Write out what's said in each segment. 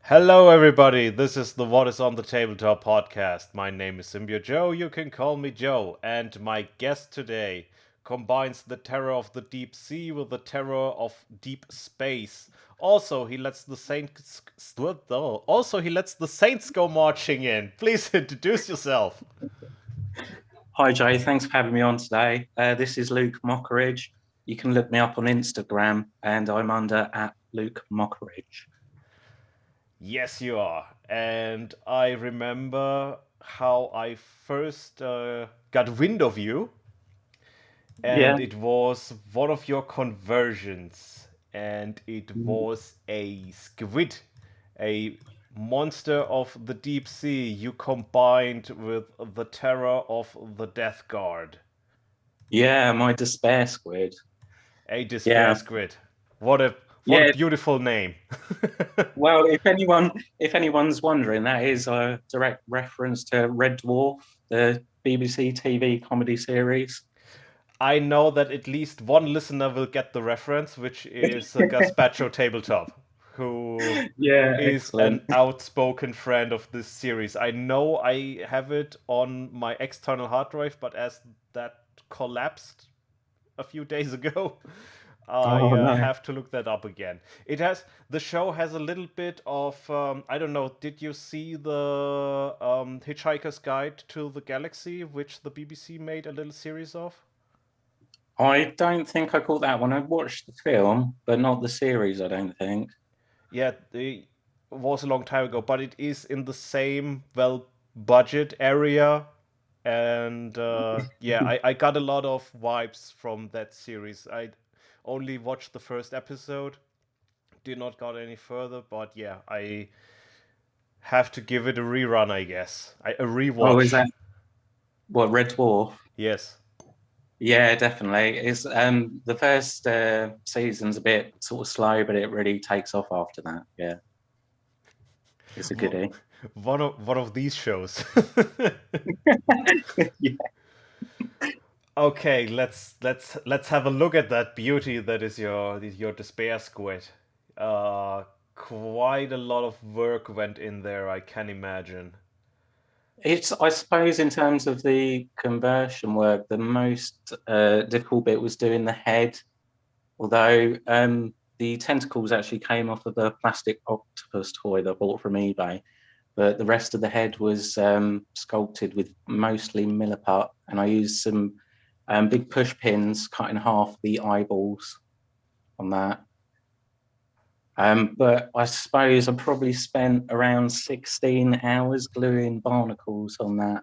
Hello, everybody. This is the What is on the Tabletop podcast. My name is Symbio Joe. You can call me Joe. And my guest today combines the terror of the deep sea with the terror of deep space. Also, he lets the saints go marching in. Please introduce yourself. Hi, Jay. Thanks for having me on today. This is Luke Mockeridge. You can look me up on Instagram, and I'm under at Luke Mockeridge. Yes, you are. And I remember how I first got wind of you, Yeah, and it was one of your conversions, and it was a squid, a monster of the deep sea you combined with the terror of the DeathGuard. yeah, my despair squid. A despair Yeah, squid. What a yeah. beautiful name. Well, if anyone's wondering, that is a direct reference to Red Dwarf, the BBC TV comedy series. I know that at least one listener will get the reference, which is Gazpacho Tabletop, who Yeah, is excellent. an outspoken friend of this series. I know I have it on my external hard drive, but as that collapsed a few days ago, I Oh no. have to look that up again. The show has a little bit of I don't know. Did you see the Hitchhiker's Guide to the Galaxy, which the BBC made a little series of? I don't think I caught that one. I watched the film, but not the series, I don't think. Yeah, it was a long time ago, but it is in the same budget area, and yeah, I got a lot of vibes from that series. I only watched the first episode, did not got any further, but yeah, I have to give it a rerun, I guess. A Oh, is rewatch. that what Red Dwarf? Yes. Yeah, definitely. It's the first season's a bit sort of slow, but it really takes off after that. Yeah, it's a Wh- goodie. one of these shows. Yeah. Okay, let's have a look at that beauty that is your despair squid. Uh, Quite a lot of work went in there, I can imagine. It's, I suppose, in terms of the conversion work, the most difficult bit was doing the head, although the tentacles actually came off of the plastic octopus toy that I bought from eBay. But the rest of the head was sculpted with mostly milliput, and I used some big push pins, cut in half the eyeballs on that. But I suppose I probably spent around 16 hours gluing barnacles on that.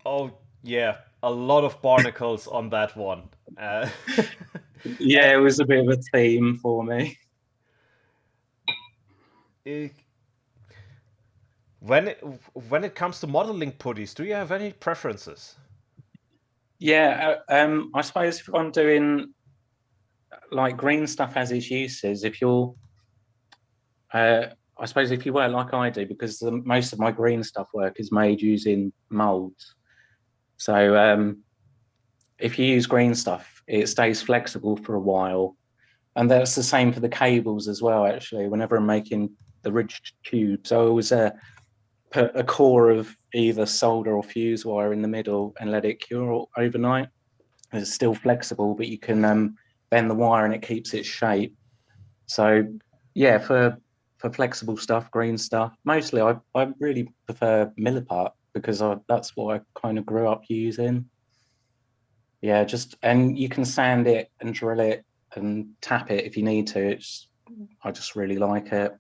Oh yeah, a lot of barnacles on that one. Uh, Yeah, it was a bit of a theme for me. eh, when it, when it comes to modeling putties, do you have any preferences? Yeah, I suppose if I'm doing like green stuff has its uses, if you're, uh, I suppose if you work like I do, because most of my green stuff work is made using molds. So if you use green stuff, it stays flexible for a while. And that's the same for the cables as well, actually. Whenever I'm making the ridged tubes, I always put a core of either solder or fuse wire in the middle and let it cure overnight. It's still flexible, but you can bend the wire and it keeps its shape. So yeah, for flexible stuff, green stuff, mostly I really prefer milliput because that's what I kind of grew up using. Yeah, just and you can sand it and drill it and tap it if you need to. I just really like it.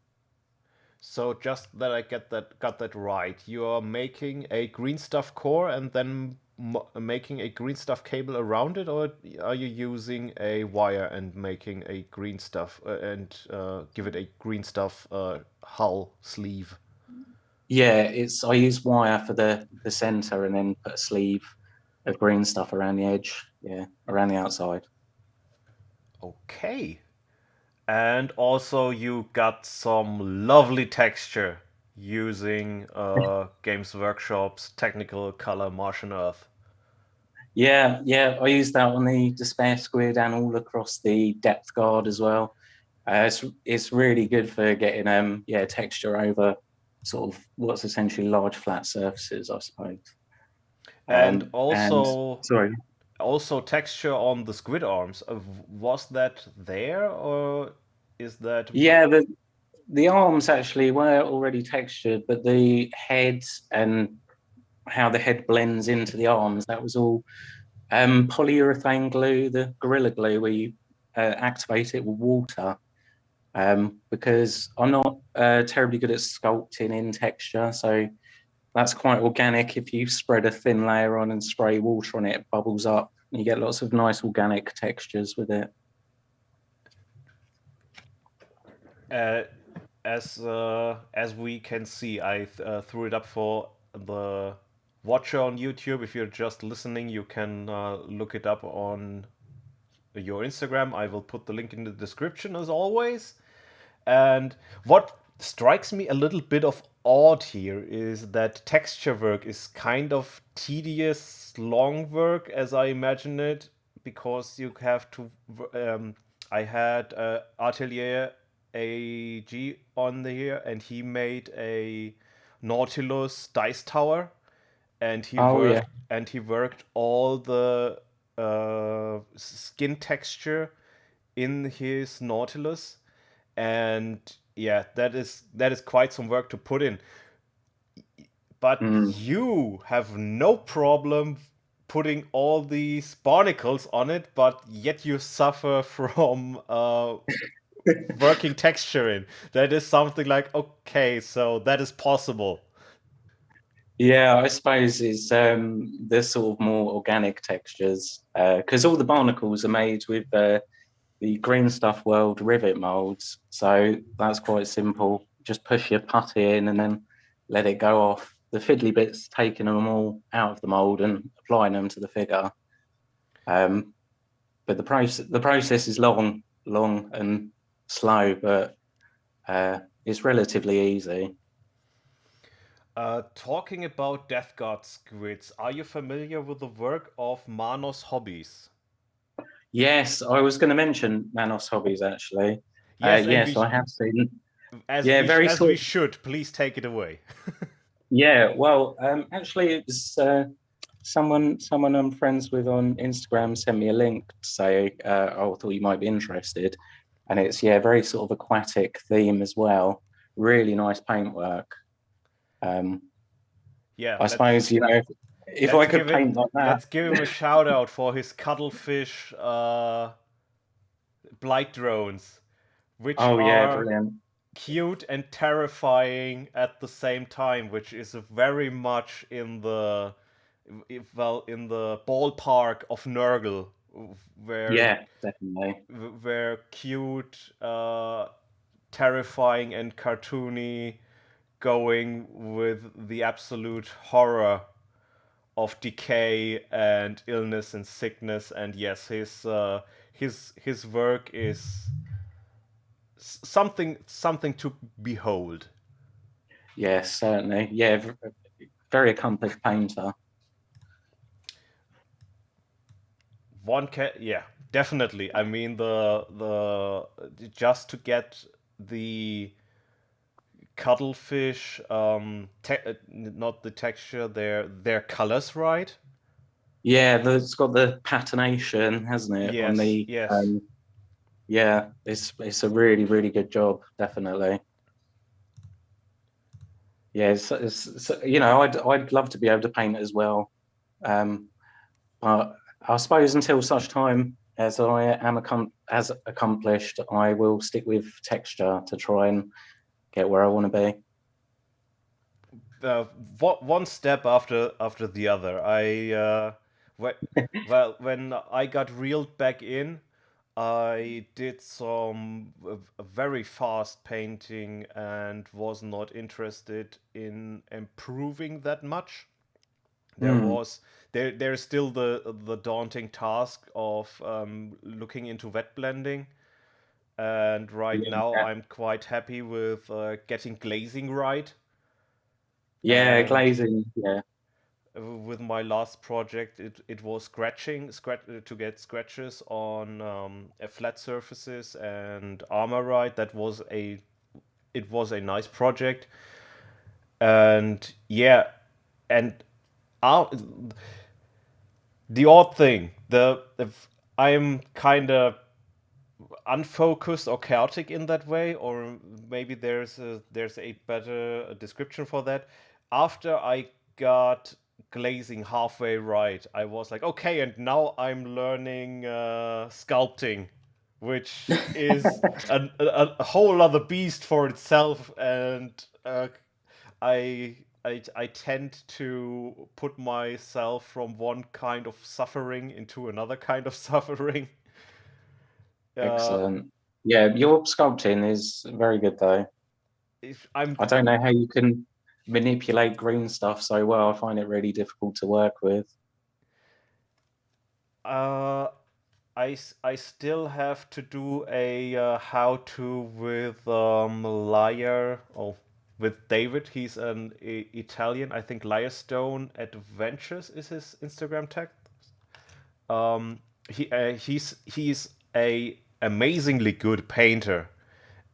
So just that I got that right, you are making a green stuff core and then making a green stuff cable around it, or are you using a wire and making a green stuff and give it a green stuff hull sleeve? Yeah, it's I use wire for the center and then put a sleeve of green stuff around the edge. Yeah, around the outside. Okay. And also you got some lovely texture using Games Workshop's technical color Martian Earth. Yeah, yeah, I use that on the despair squid and all across the depth guard as well. It's really good for getting texture over sort of what's essentially large flat surfaces, I suppose. And And also sorry, also texture on the squid arms. Was that there, or is that yeah, the arms actually were already textured, but the head and how the head blends into the arms, that was all polyurethane glue, the Gorilla Glue, where you activate it with water. Because I'm not terribly good at sculpting in texture, so that's quite organic. If you spread a thin layer on and spray water on it, it bubbles up, and you get lots of nice organic textures with it. uh, as we can see, I threw it up for the watcher on YouTube. If you're just listening, you can look it up on your Instagram. I will put the link in the description as always. And what strikes me a little bit of odd here is that texture work is kind of tedious, long work as I imagine it, because you have to. I had Atelier AG on here, and he made a Nautilus dice tower, and Oh yeah. he worked all the skin texture in his Nautilus, and yeah, that is quite some work to put in. But Mm. you have no problem putting all these barnacles on it, but yet you suffer from working texture in. That is something like, okay, so that is possible. Yeah, I suppose it's the sort of more organic textures because all the barnacles are made with the Green Stuff World rivet molds, so that's quite simple. Just push your putty in and then let it go off. The fiddly bits, taking them all out of the mold and applying them to the figure. Um, but the process is long and slow, but it's relatively easy. Talking about DeathGuard squids, are you familiar with the work of Manos Hobbies? Yes, I was going to mention Manos Hobbies actually. Yes, and Yes, I have seen. as Yeah, very as we sort. should, please take it away. Yeah, well, actually, it was someone I'm friends with on Instagram sent me a link to say, "Oh, I thought you might be interested," and it's yeah, very sort of aquatic theme as well. Really nice paintwork. Um, Yeah, I suppose if I could paint like that. let's give him a shout out for his cuttlefish blight drones, which Oh yeah, are brilliant. cute and terrifying at the same time, which is very much in the in the ballpark of Nurgle, where Yeah, definitely. cute, terrifying, and cartoony, going with the absolute horror of decay and illness and sickness. And yes, his work is something to behold. Yes, certainly. Yeah, very accomplished painter. One can, yeah, definitely. I mean, the just to get the cuttlefish, not the texture, their colors right. Yeah, it's got the patination, hasn't it? On Yes, the yes. yeah, it's a really good job, definitely. Yeah, I'd love to be able to paint as well, but I suppose until such time as I am as accomplished, I will stick with texture to try and get where I want to be. uh, one step after the other. Wh- when I got reeled back in, I did some very fast painting and was not interested in improving that much. There Hmm. was there's still the daunting task of looking into wet blending, and right now Yeah, I'm quite happy with getting glazing right. yeah, And glazing. Yeah, with my last project, it was to get scratches on flat surfaces and armor. Right, it was a nice project, and yeah, and uh, the odd thing, the if I'm kind of unfocused or chaotic in that way, or maybe there's a better description for that. After I got glazing halfway right, I was like, okay, and now I'm learning sculpting, which is a whole other beast for itself, and I tend to put myself from one kind of suffering into another kind of suffering. Uh, Excellent. Yeah, your sculpting is very good though. if I'm I don't know how you can manipulate green stuff so well. I find it really difficult to work with. uh I still have to do a how to with Liar, oh, with David. He's an Italian, I think. Lierstone Adventures is his Instagram tag. um he's a amazingly good painter,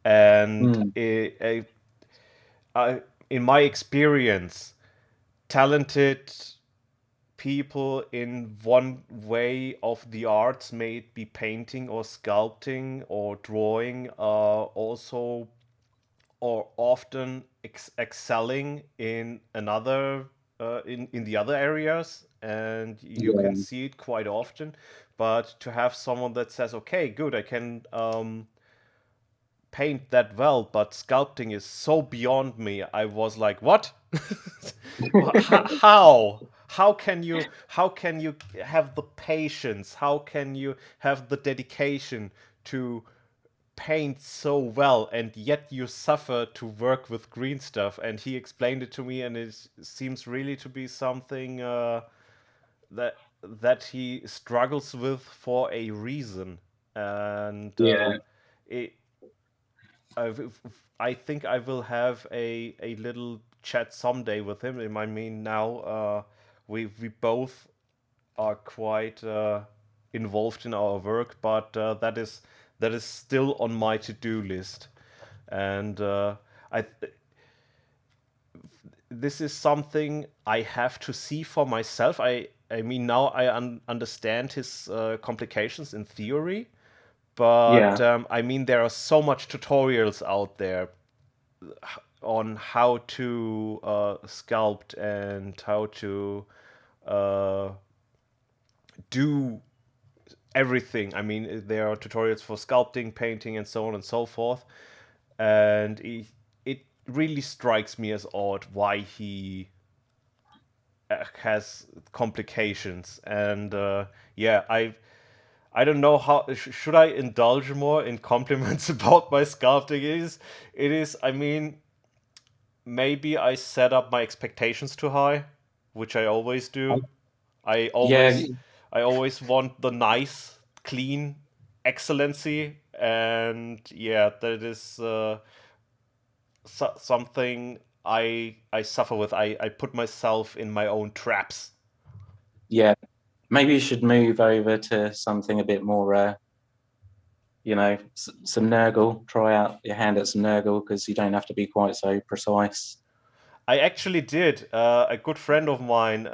and Mm, in my experience, talented people in one way of the arts, may it be painting or sculpting or drawing, are also or often excelling in another in the other areas, and you can yeah, see it quite often. But to have someone that says, okay, good, I can paint that well, but sculpting is so beyond me. I was like, what? How? How can you have the patience? How can you have the dedication to paint so well, and yet you suffer to work with green stuff? And he explained it to me, and it seems really to be something that he struggles with for a reason. And yeah, it I I think I will have a little chat someday with him. I mean, now we both are quite involved in our work, but that is still on my to-do list. And I this is something I have to see for myself. I mean, now I understand his complications in theory, but yeah, I mean, there are so much tutorials out there on how to sculpt and how to uh, do everything. I mean, there are tutorials for sculpting, painting, and so on and so forth. And it really strikes me as odd why he has complications. And yeah, I don't know how should I indulge more in compliments about my sculpting. It is. I mean, maybe I set up my expectations too high, which I always do. I yeah, always I always want the nice, clean excellency, and yeah, that is something I suffer with. I put myself in my own traps. yeah. Maybe you should move over to something a bit more, some Nurgle. Try out your hand at some Nurgle because you don't have to be quite so precise. I actually did. A good friend of mine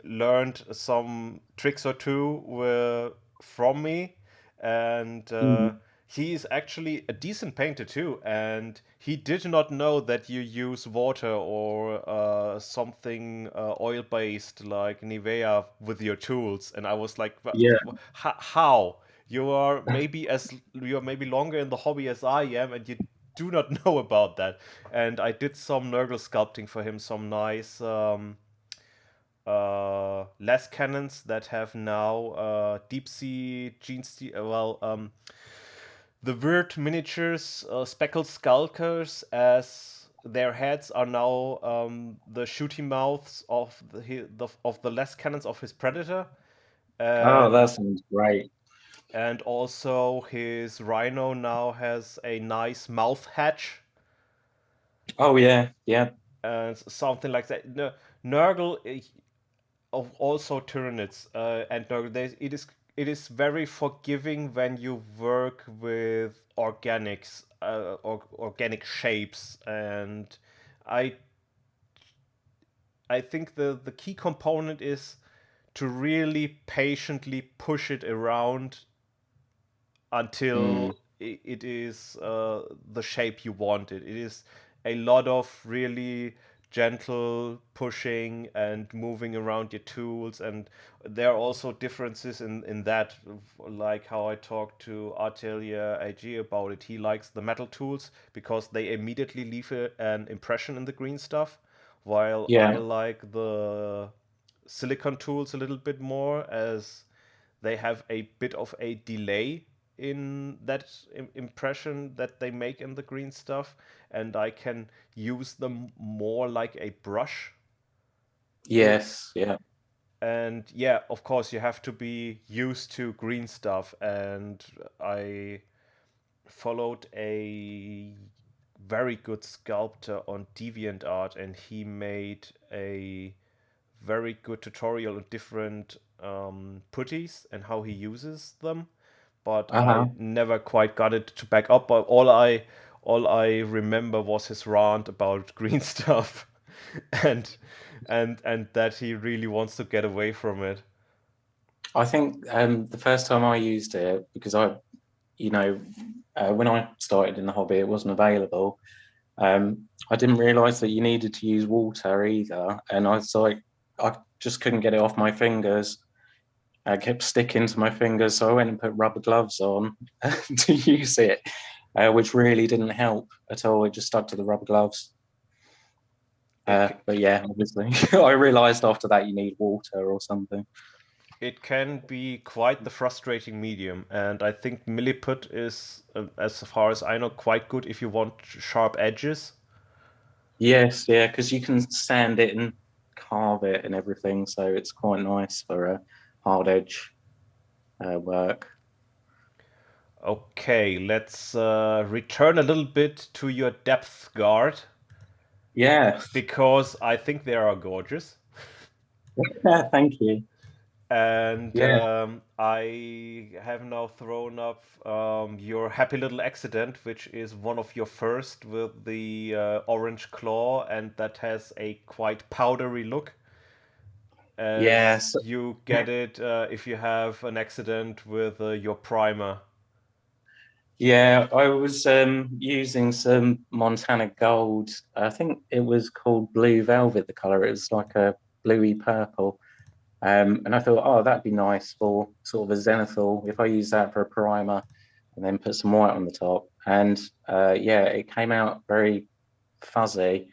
learned some tricks or two from me, and Mm. he is actually a decent painter too. And he did not know that you use water or something oil-based like Nivea with your tools. And I was like, Yeah, How? You are maybe longer in the hobby as I am, and you do not know about that." And I did some Nurgle sculpting for him, some nice less cannons that have now deep sea gene the weird miniatures speckled skulkers, as their heads are now the shooty mouths of of the less cannons of his predator. oh, And that sounds great. also his rhino now has a nice mouth hatch, Oh yeah, yeah, something like that. No, Nurgle. also Tyranids, and no, it is very forgiving when you work with organics, or organic shapes, and I I think the key component is to really patiently push it around Mm. until it is the shape you want it. It is a lot of really gentle pushing and moving around your tools, and there are also differences in that, like how I talked to Atelier AG about it. He likes the metal tools because they immediately leave an impression in the green stuff, while I Yeah. like the silicon tools a little bit more, as they have a bit of a delay in that impression that they make in the green stuff, and I can use them more like a brush. Yes. Yeah. And yeah, of course, you have to be used to green stuff, and I followed a very good sculptor on DeviantArt, and he made a very good tutorial on different putties and how he uses them, but I Uh-huh. never quite got it to back up. But all I remember was his rant about green stuff, and and that he really wants to get away from it. I think the first time I used it, because you know, when I started in the hobby, it wasn't available. I didn't realize that you needed to use water either. And I was like, I just couldn't get it off my fingers. I kept sticking to my fingers. So I went and put rubber gloves on to use it, which really didn't help at all. It just stuck to the rubber gloves. It But yeah, obviously, I realized after that you need water or something. it can be quite the frustrating medium, and I think Milliput is, as far as I know, quite good if you want sharp edges. Yes, yeah, because you can sand it and carve it and everything. So it's quite nice for a hard edge work. Okay, let's return a little bit to your depth guard, Yeah, because I think they are gorgeous. thank you. And Yeah. I have now thrown up your happy little accident, which is one of your first with the orange claw, and that has a quite powdery look, as Yes. you get it if you have an accident with your primer. Yeah, I was using some Montana Gold. I think it was called Blue Velvet, the color. It was like a bluey purple. And I thought, oh, that'd be nice for sort of a zenithal if I use that for a primer and then put some white on the top. And yeah, it came out very fuzzy,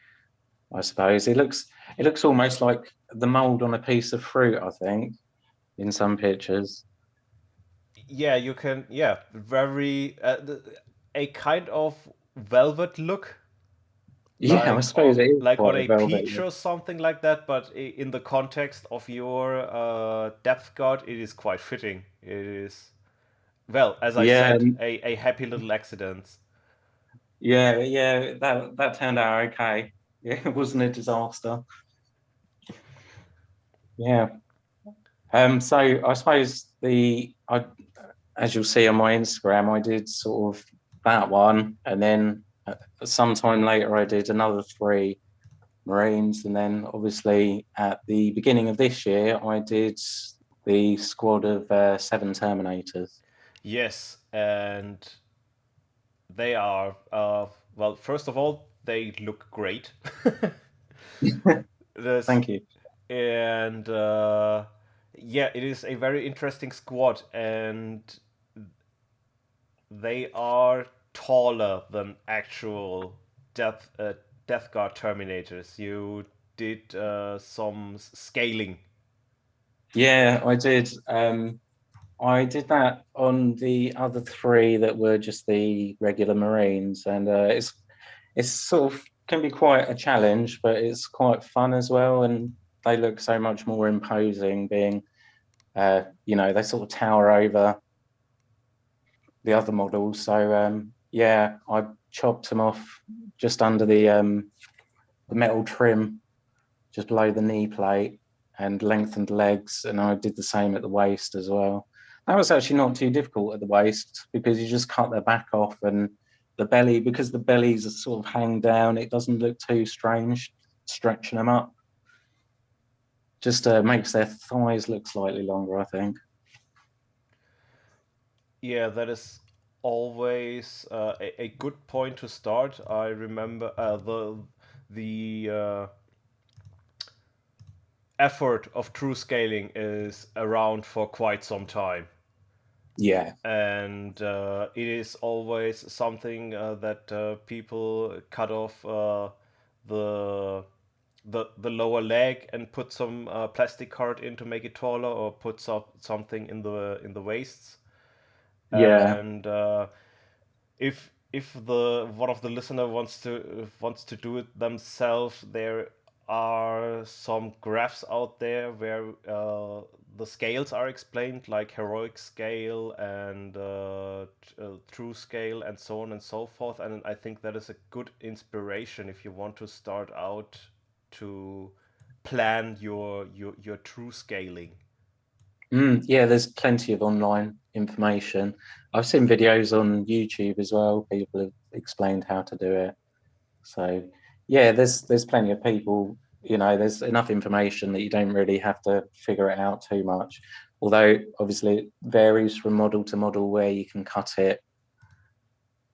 I suppose. It looks almost like the mold on a piece of fruit, I think, in some pictures. Yeah, you can. Yeah, very a kind of velvet look, Yeah, I suppose it is like on quite a a velvet peach look. or something like that. But in the context of your depth guard, it is quite fitting. It is, well, as I Yeah, said, a happy little accident. yeah, that turned out okay. Yeah, it wasn't a disaster. Yeah. So I suppose as you'll see on my Instagram, I did sort of that one, and then sometime later I did another three Marines, and then obviously at the beginning of this year I did the squad of seven Terminators. Yes, and they are. Well, first of all, they look great. This Thank you. and yeah, it is a very interesting squad, and they are taller than actual death death guard terminators. You did some scaling. Yeah, I did. I did that on the other three that were just the regular Marines, and it's sort of can be quite a challenge, but it's quite fun as well, and they look so much more imposing, being they sort of tower over the other models. So yeah, I chopped them off just under the metal trim, just below the knee plate. and lengthened legs, and I did the same at the waist as well. That was actually not too difficult at the waist because you just cut their back off, and the belly, because the bellies are sort of hang down, it doesn't look too strange stretching them up. Just makes their thighs look slightly longer, I think. Yeah, that is always a good point to start. I remember the effort of true scaling is around for quite some time, Yeah, and it is always something that people cut off the the lower leg and put some plastic card in to make it taller, or put something in the waists. yeah, And if the one of the listener wants to do it themselves, there are some graphs out there where the scales are explained, like heroic scale and true scale and so on and so forth. And I think that is a good inspiration if you want to start out to plan your true scaling. yeah. There's plenty of online information. I've seen videos on YouTube as well. People have explained how to do it. So yeah, there's plenty of people. There's enough information that you don't really have to figure it out too much. Although obviously it varies from model to model where you can cut it,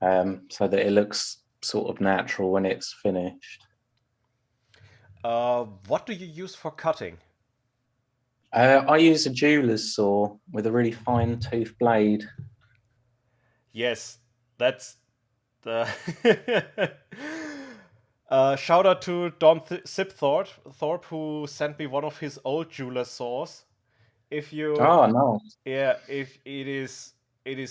so that it looks sort of natural when it's finished. What do you use for cutting? I use a jeweler's saw with a really fine tooth blade. Yes, that's the shout out to Don Thorpe, who sent me one of his old jeweler saws. If you, Oh no. yeah, if it is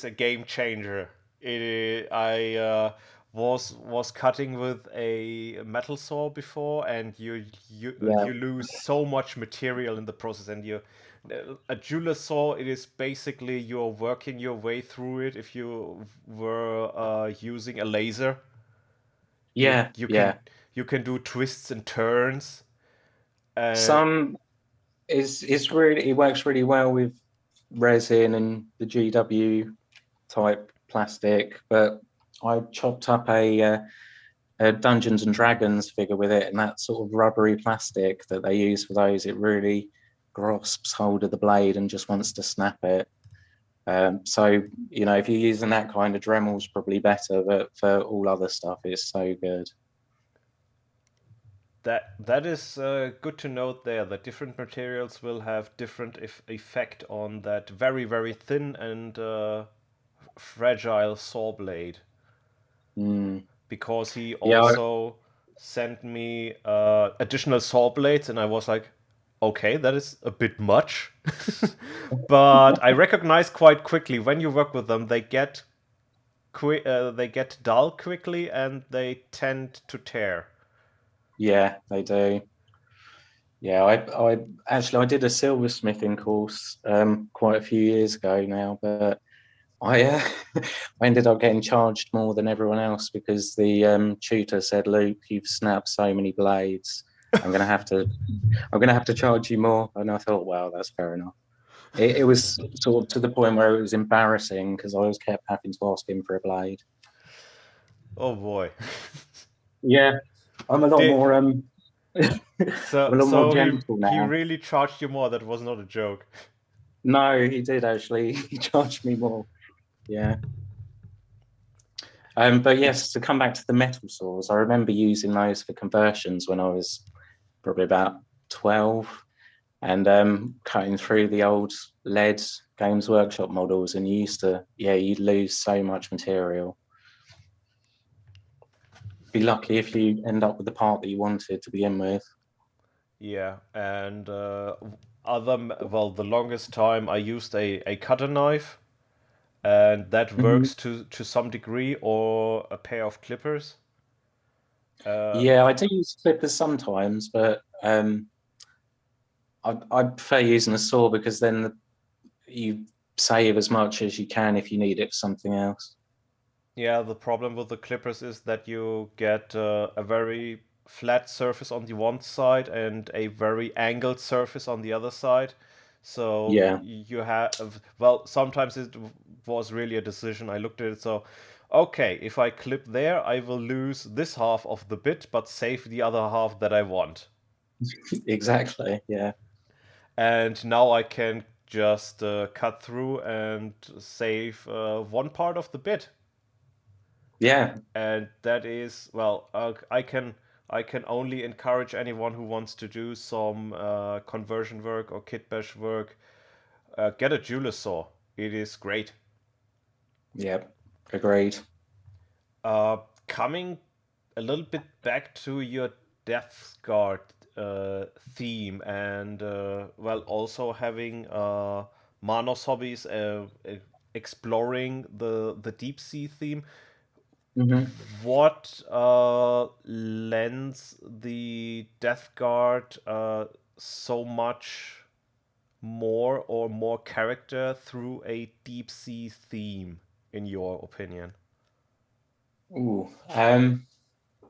a game changer. I was cutting with a metal saw before, and Yeah, you lose so much material in the process, and a jeweler saw, it is basically you're working your way through it. If you were using a laser, you yeah, you can yeah. you can do twists and turns. Uh, Some is really, it works really well with resin and the GW type plastic, but I chopped up a Dungeons and Dragons figure with it, and that sort of rubbery plastic that they use for those, it really grasps hold of the blade and just wants to snap it. So if you're using that kind of Dremel's probably better, but for all other stuff, it's so good. that is good to note there, that different materials will have different effect on that very, very thin and fragile saw blade. Mm. Because he Yeah, also sent me additional saw blades, and I was like, okay, that is a bit much. But I recognize quite quickly when you work with them, they get dull quickly, and they tend to tear. yeah, they do. Yeah, I actually I did a silversmithing course quite a few years ago now, but I I ended up getting charged more than everyone else because the tutor said, "Luke, you've snapped so many blades. I'm gonna have to I'm gonna have to charge you more." And I thought, wow, that's fair enough. It was sort of to the point where it was embarrassing because I was kept having to ask him for a blade. Oh boy. Yeah, I'm a lot Did more I'm a so lot more so gentle he now. really charged you more? That was not a joke. No, he did actually. He charged me more. Yeah. But yes, to come back to the metal saws, I remember using those for conversions when I was probably about 12, and cutting through the old lead Games Workshop models, and you used to, yeah, you'd lose so much material. Be lucky if you end up with the part that you wanted to begin with. Yeah, and well, the longest time I used a cutter knife, and that Mhm. works to some degree, or a pair of clippers. Uh, Yeah, I do use clippers sometimes, but I prefer using a saw because then you save as much as you can if you need it for something else. yeah, the problem with the clippers is that you get a very flat surface on the one side and a very angled surface on the other side. So Yeah, you have, well, sometimes it was really a decision. I looked at it, so okay, if I clip there, I will lose this half of the bit, but save the other half that I want. exactly. Yeah, And now I can just cut through and save one part of the bit. yeah, And that is, well, I can only encourage anyone who wants to do some conversion work or kit bash work, get a jeweler saw. It is great. yeah. Agreed. Coming a little bit back to your DeathGuard theme, and well, also having Manos hobbies, exploring the deep sea theme. Hmm. What lends the Death Guard so much more or more character through a deep sea theme, in your opinion? Ooh,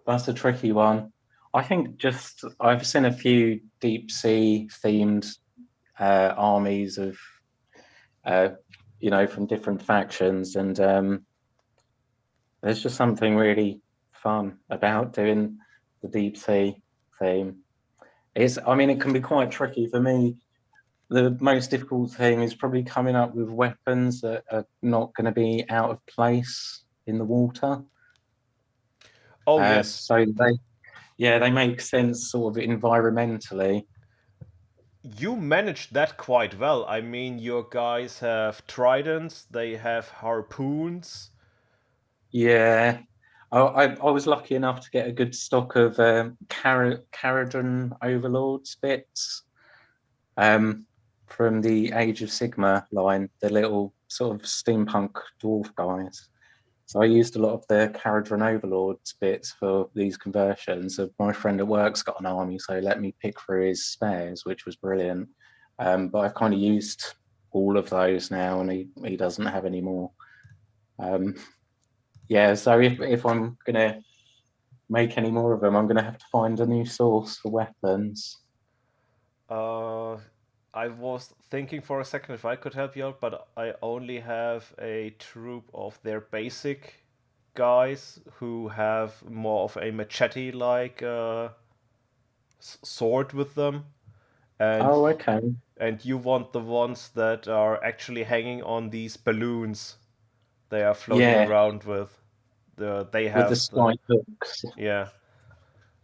that's a tricky one. I think just I've seen a few deep sea themed armies of uh, from different factions, and there's just something really fun about doing the deep sea theme. I mean, it can be quite tricky for me. The most difficult thing is probably coming up with weapons that are not going to be out of place in the water. Oh yes, So they make sense sort of environmentally. you managed that quite well. I mean, your guys have tridents, they have harpoons. Yeah, I was lucky enough to get a good stock of Caradron Overlords bits um, from the Age of Sigma line, the little sort of steampunk dwarf guys. So I used a lot of the Caradron Overlords bits for these conversions. My friend at work's got an army, so he let me pick through his spares, which was brilliant. But I've kind of used all of those now, and he doesn't have any more. Um, yeah, so if I'm gonna make any more of them, I'm gonna have to find a new source for weapons. Uh, I was thinking for a second if I could help you out, but I only have a troop of their basic guys who have more of a machete like sword with them, and Oh, okay. and you want the ones that are actually hanging on these balloons they are floating Yeah, around with. They with the have spike hooks. yeah,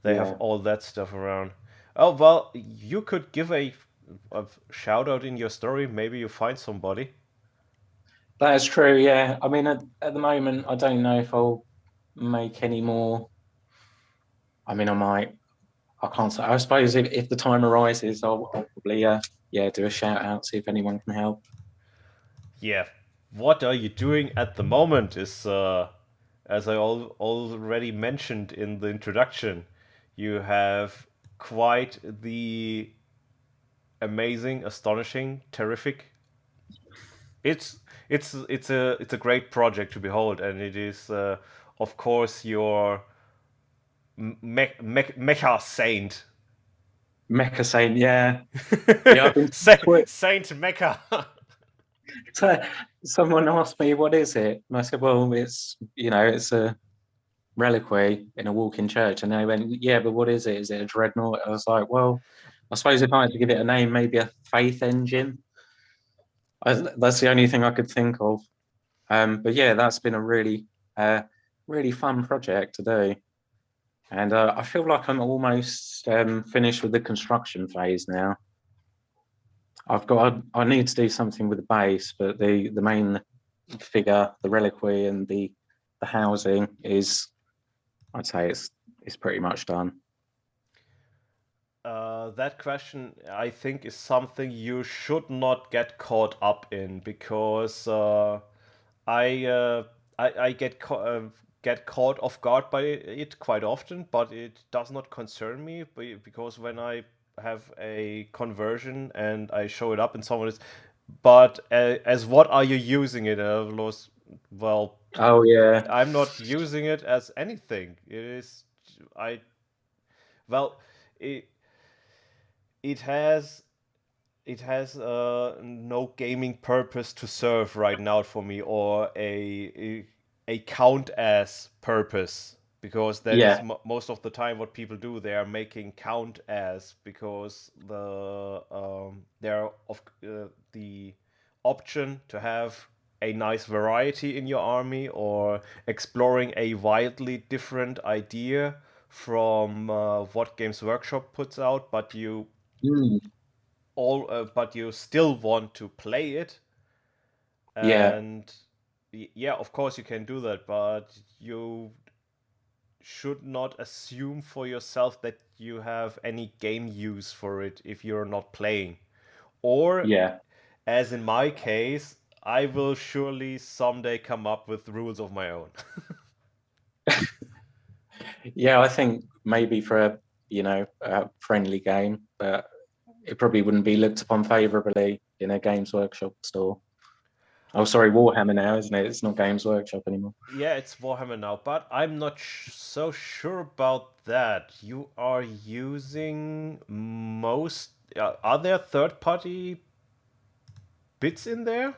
they have Yeah, all that stuff around. Oh well, you could give a shout out in your story. Maybe you find somebody. that's true. Yeah, I mean, at the moment, I don't know if I'll make any more. I mean, I might. I can't say. I suppose if the time arises, I'll probably yeah, do a shout out, see if anyone can help. Yeah, what are you doing at the moment? Is as I already mentioned in the introduction, you have quite the amazing, astonishing, terrific. It's a great project to behold, and it is of course your mecha saint. Mecha Saint, yeah, yeah. I've been Saint Mecha. so someone asked me what is it, and I said, well, it's a reliquary in a walk-in church, and they went, yeah, but what is it? Is it a dreadnought? I was like, well, I suppose if I had to give it a name, maybe a faith engine. That's the only thing I could think of. But yeah, that's been a uh, really fun project to do. And I feel like I'm almost finished with the construction phase now. I need to do something with the base, but the main figure, the reliquary, and the housing is, I'd say it's pretty much done. That question, I think, is something you should not get caught up in because I, uh, I get caught off guard by it quite often, but it does not concern me because when I have a conversion and I show it up and someone is, but as what are you using it? Well, Oh yeah, I'm not using it as anything. It is I Well, it it has it has no gaming purpose to serve right now for me, or a count as purpose, because that is Yeah, most of the time what people do. They are making count as, because there of the option to have a nice variety in your army, or exploring a wildly different idea from what Games Workshop puts out, mm, but you still want to play it. yeah, And yeah, of course you can do that, but you should not assume for yourself that you have any game use for it if you're not playing. Or, yeah, as in my case, I will surely someday come up with rules of my own. yeah. I think maybe for a friendly game, but it probably wouldn't be looked upon favorably in a Games Workshop store. Oh, sorry, Warhammer now, isn't it? It's not Games Workshop anymore. Yeah, it's Warhammer now, but I'm not so sure about that. You are using most. Are there third party bits in there?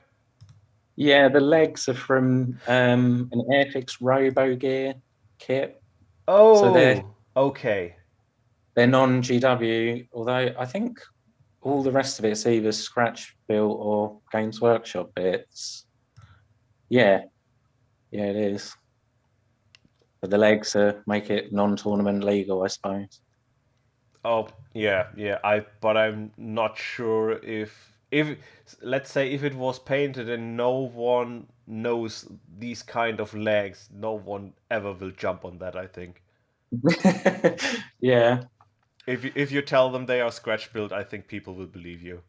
Yeah, the legs are from an Airfix Robo Gear kit, so Oh, okay. they're non-GW. Although I think all the rest of it's either scratch built or Games Workshop bits. Yeah, yeah, it is. But the legs make it non-tournament legal, I suppose. Oh, yeah, yeah. But I'm not sure if let's say if it was painted and no one knows these kind of legs, no one ever will jump on that, I think. Yeah, If you tell them they are scratch built, I think people will believe you.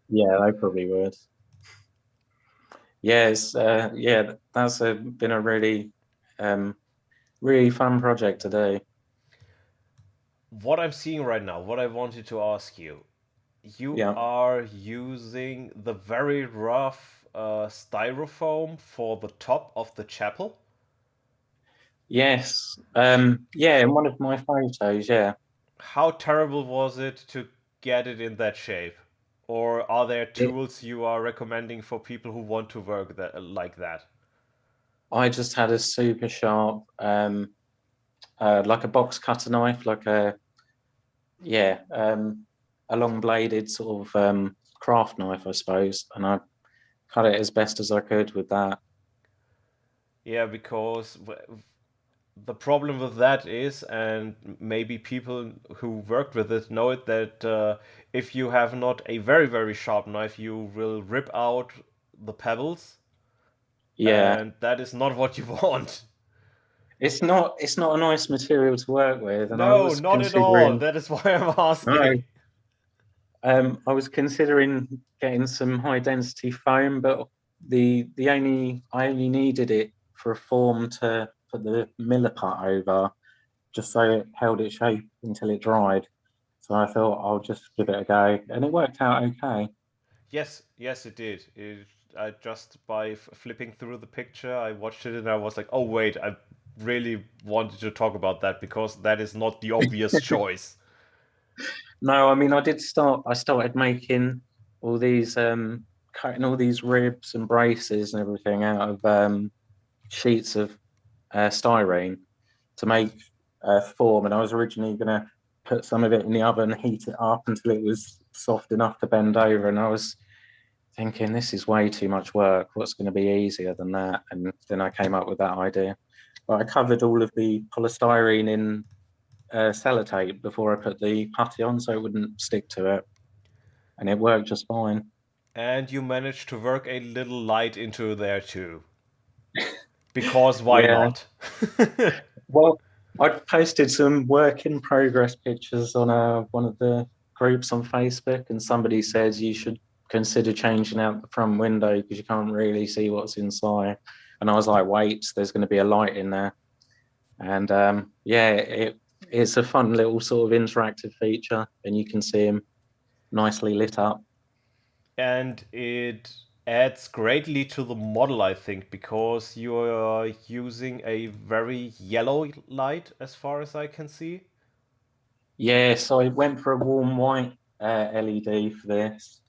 yeah, they probably would. Yeah, that's been a um, really fun project to do. What I'm seeing right now, what I wanted to ask you, you Yeah. are using the very rough styrofoam for the top of the chapel. Yes. Yeah, in one of my photos, yeah. How terrible was it to get it in that shape? Or are there It, tools you are recommending for people who want to work like that? I just had a super sharp, like a box cutter knife, yeah, a long bladed sort of craft knife, I suppose, and I cut it as best as I could with that. Yeah, because the problem with that is, and maybe people who worked with it know it, that if you have not a very, very sharp knife, you will rip out the pebbles, Yeah, and that is not what you want. it's not a nice material to work with, and I No, was not at all. considering That is why I'm no, asking. I was considering getting some high density foam, but the only I only needed it for a form to put the miller putt over, just so it held its shape until it dried. So I thought I'll just give it a go, and it worked out okay. Yes, yes, it did. I just by flipping through the picture, I watched it and I was like, oh wait, I really wanted to talk about that because that is not the obvious choice. No, I mean I did start. I started making all these cutting all these ribs and braces and everything out of sheets of styrene to make form. And I was originally going to put some of it in the oven, heat it up until it was soft enough to bend over. And I was thinking, this is way too much work. What's going to be easier than that? And then I came up with that idea. But I covered all of the polystyrene in sellotape before I put the putty on so it wouldn't stick to it. And it worked just fine. And you managed to work a little light into there too. Because why Yeah. not? Well, I posted some work in progress pictures on one of the groups on Facebook, and somebody says you should consider changing out the front window because you can't really see what's inside. And I was like, wait, there's going to be a light in there. And yeah, it's a fun little sort of interactive feature, and you can see them nicely lit up. And it adds greatly to the model, I think, because you're using a very yellow light as far as I can see. Yeah, so I went for a warm white LED for this.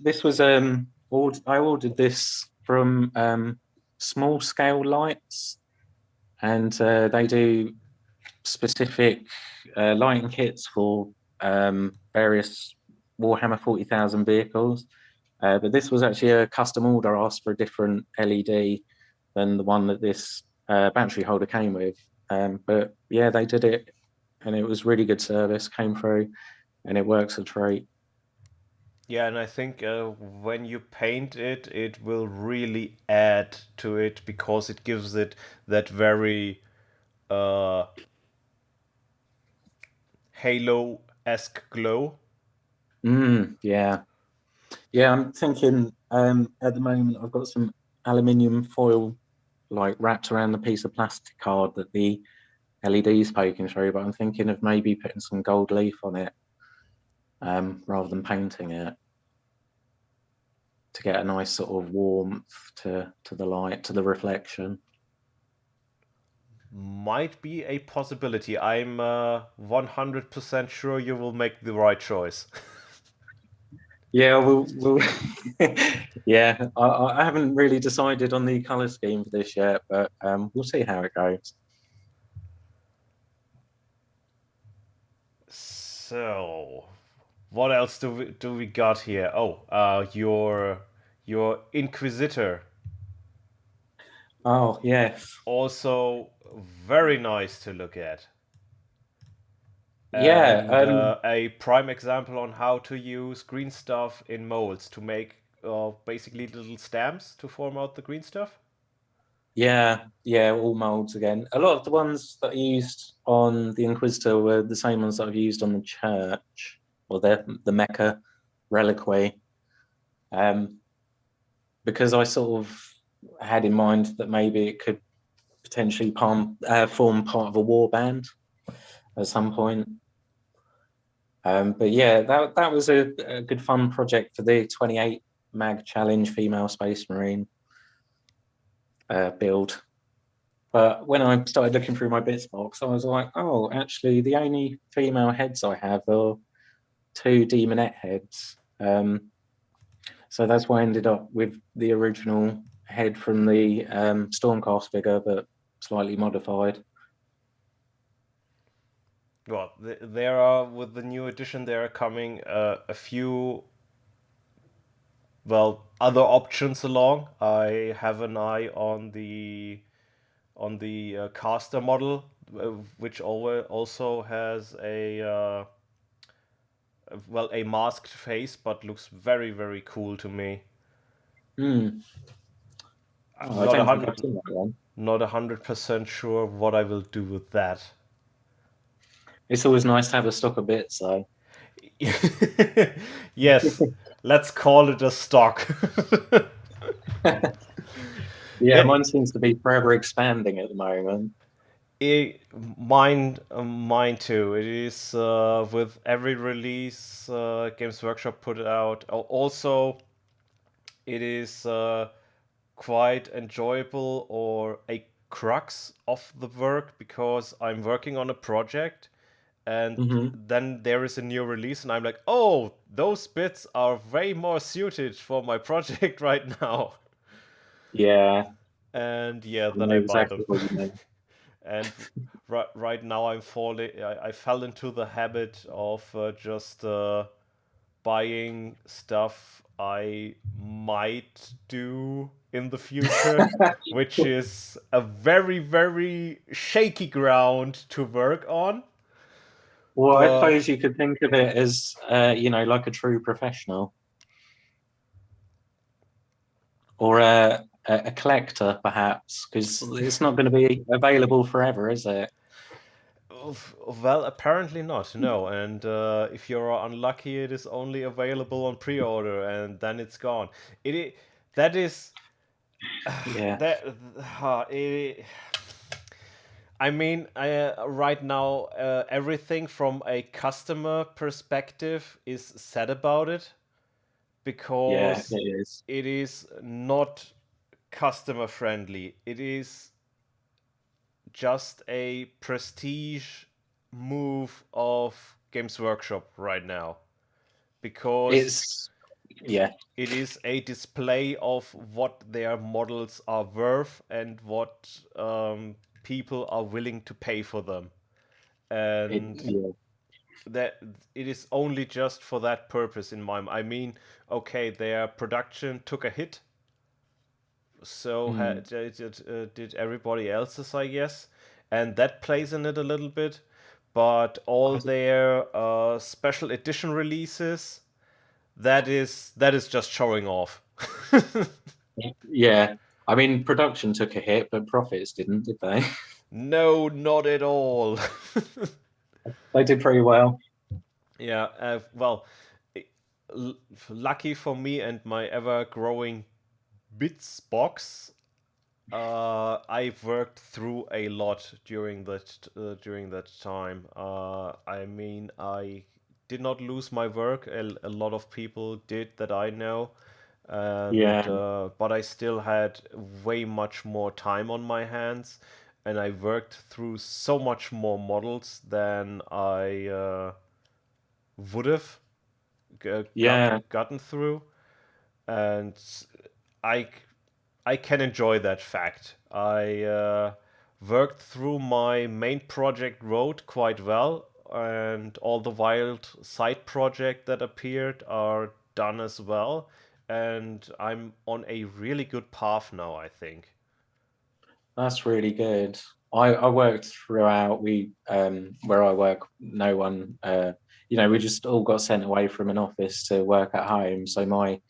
This was I ordered this from Small Scale Lights, and they do specific lighting kits for various Warhammer 40,000 vehicles. But this was actually a custom order, asked for a different LED than the one that this battery holder came with. But yeah, they did it, and it was really good service, came through, and it works a treat. Yeah, and I think when you paint it, it will really add to it because it gives it that very uh, Halo-esque glow. Yeah, yeah. I'm thinking at the moment I've got some aluminium foil like wrapped around the piece of plastic card that the LED's poking through, but I'm thinking of maybe putting some gold leaf on it rather than painting it to get a nice sort of warmth to the light, to the reflection. Might be a possibility. I'm 100% sure you will make the right choice. Yeah, we'll yeah, I haven't really decided on the color scheme for this yet, but we'll see how it goes. So, what else do we got here? Oh, your Inquisitor, Oh, yes. also very nice to look at, Yeah, and a prime example on how to use green stuff in molds to make basically little stamps to form out the green stuff. yeah, all molds again. A lot of the ones that I used on the Inquisitor were the same ones that I've used on the church or the Mecca reliquary. Um, because I sort of had in mind that maybe it could potentially form part of a war band at some point. But yeah, that was a good fun project for the 28 mag challenge female space marine build. But when I started looking through my bits box, I was like, oh, actually, the only female heads I have are two demonette heads. So that's why I ended up with the original head from the Stormcast figure, but slightly modified. Well, there are with the new edition there are coming a few other options along. I have an eye on the caster model, which also has a masked face, but looks very very cool to me. Hmm. Oh, I Not a don't think I've hundred seen that one. not 100% sure what I will do with that. It's always nice to have a stock of bits, though. Yes, let's call it a stock. Yeah, Yeah, mine seems to be forever expanding at the moment. mine too. It is with every release Games Workshop put out. Also, it is quite enjoyable or a crux of the work because I'm working on a project and Hmm. then there is a new release and I'm like, oh, those bits are way more suited for my project right now. Yeah, And yeah, I then know I buy exactly them. what you mean. And right now I fell into the habit of just buying stuff I might do in the future, which is a very very shaky ground to work on. Well, I But suppose you could think of it as, like a true professional or a collector, perhaps, because it's not going to be available forever, is it? well, apparently not. No, and if you're unlucky, it is only available on pre-order, and then it's gone. That is Yeah, that. I mean, right now, everything from a customer perspective is said about it yeah, because it is. it is not customer friendly. It is just a prestige move of of Games Workshop right now because It's yeah, it is a display of what their models are worth and what people are willing to pay for them. And yeah. that it is only just for that purpose in my mind. I mean, okay, their production took a hit, so Mm. did everybody else's, I guess, and that plays in it a little bit. But all their special edition releases, that is just showing off. Yeah, I mean, production took a hit, but profits didn't, did they? No, not at all. They did pretty well. Yeah, well, i- lucky for me and my ever growing bits box, I've worked through a lot during that time. I mean, I did not lose my work. A lot of people did that I know, and Yeah, but I still had way much more time on my hands, and I worked through so much more models than I would have yeah, gotten through, and I I can enjoy that fact. I worked through my main project road quite well, and all the wild side project that appeared are done as well, and I'm on a really good path now, I think. that's really good. I worked throughout. We where I work, no one we just all got sent away from an office to work at home. So my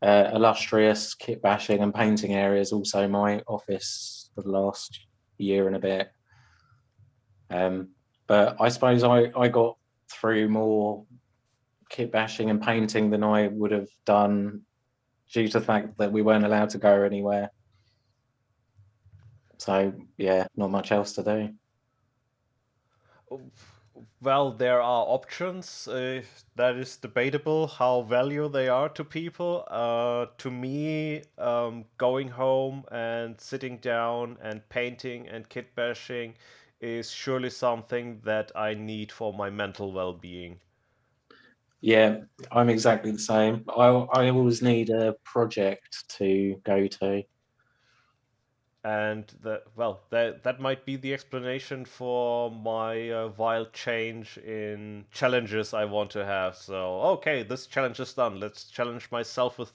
illustrious kit bashing and painting area is also my office for the last year and a bit. Um, but I suppose I got through more kit bashing and painting than I would have done due to the fact that we weren't allowed to go anywhere. So yeah, not much else to do. Well, there are options. That is debatable how value they are to people. To me, going home and sitting down and painting and kit bashing is surely something that I need for my mental well-being. Yeah, I'm exactly the same. I always need a project to go to. And that might be the explanation for my wild change in challenges I want to have. So okay, this challenge is done. Let's challenge myself with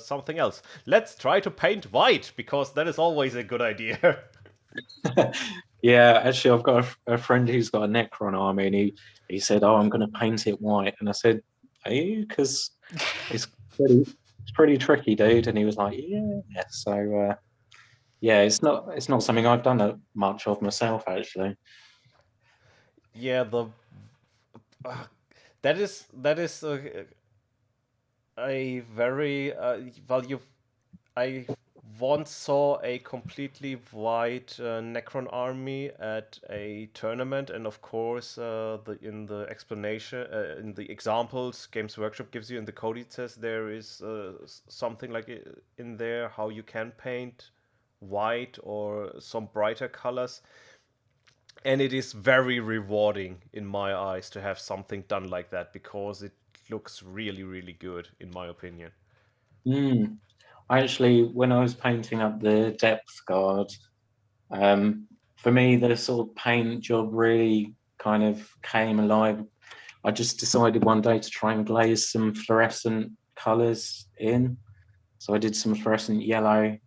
something else. Let's try to paint white because that is always a good idea. Yeah, actually, I've got a friend who's got a Necron army, and he said, "Oh, I'm going to paint it white." And I said, "Are you? Because it's it's pretty tricky, dude." And he was like, "Yeah." So yeah, it's not something I've done much of myself, actually. Yeah, the uh, that is a very well you I once saw a completely white Necron army at a tournament, and of course, in the explanation, in the examples Games Workshop gives you in the code, it says there is something like in there how you can paint white or some brighter colors, and it is very rewarding in my eyes to have something done like that because it looks really, really good, in my opinion. Mm. I actually, when I was painting up the depth guard, um, for me, the sort of paint job really kind of came alive. I just decided one day to try and glaze some fluorescent colours in. So I did some fluorescent yellow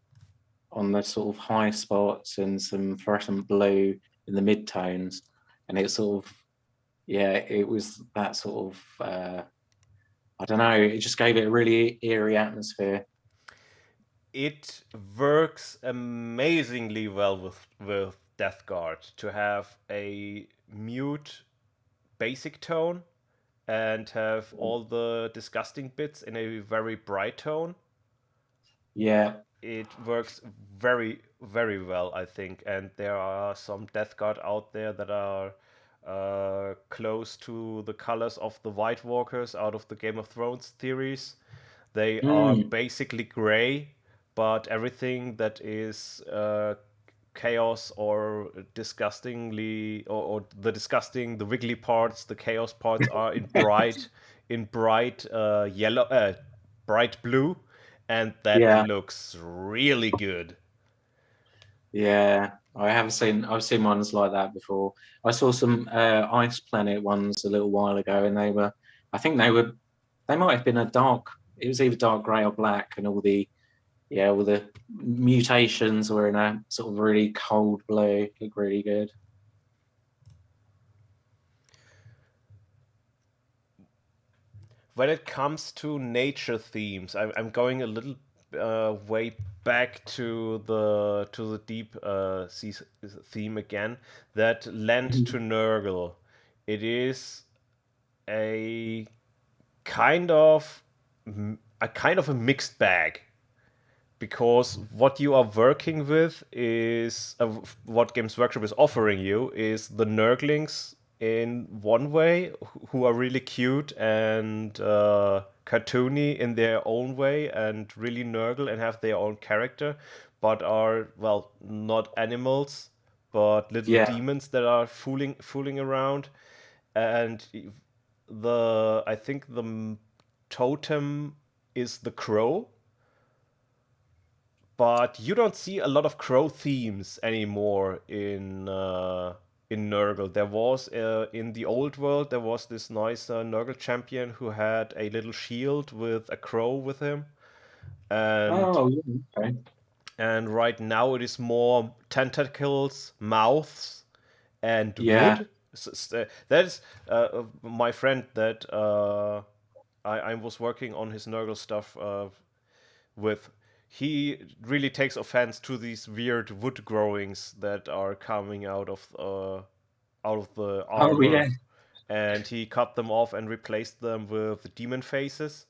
on the sort of high spots and some fluorescent blue in the mid tones. And it sort of, yeah, it was that sort of, I don't know, it just gave it a really eerie atmosphere. It works amazingly well with DeathGuard to have a mute basic tone and have all the disgusting bits in a very bright tone. Yeah. It works very, very well, I think. And there are some DeathGuard out there that are close to the colors of the White Walkers out of the Game of Thrones theories. They are Mm. basically gray, but everything that is chaos or the wiggly parts, the chaos parts are in bright yellow, bright blue, and that Yeah, looks really good. yeah. I've seen ones like that before. I saw some Ice Planet ones a little while ago, and they might have been a dark. It was either dark grey or black, and all the mutations were in a sort of really cold blue. Looked really good. When it comes to nature themes, I'm going a little way back to the deep sea theme again. That lent to Nurgle. It is a kind of a mixed bag, because what you are working with is what Games Workshop is offering you is the Nurglings in one way, who are really cute and cartoony in their own way and really Nurgle and have their own character, but are, well, not animals but little Yeah. demons that are fooling around. And the I think the totem is the crow, but you don't see a lot of crow themes anymore in Nurgle. There was in the old world there was this nice Nurgle champion who had a little shield with a crow with him, and Oh, yeah, okay. right now it is more tentacles, mouths, and Yeah. wood. That is my friend that I was working on his Nurgle stuff with. He really takes offense to these weird wood growings that are coming out of the Oh, yeah. armor, and he cut them off and replaced them with demon faces.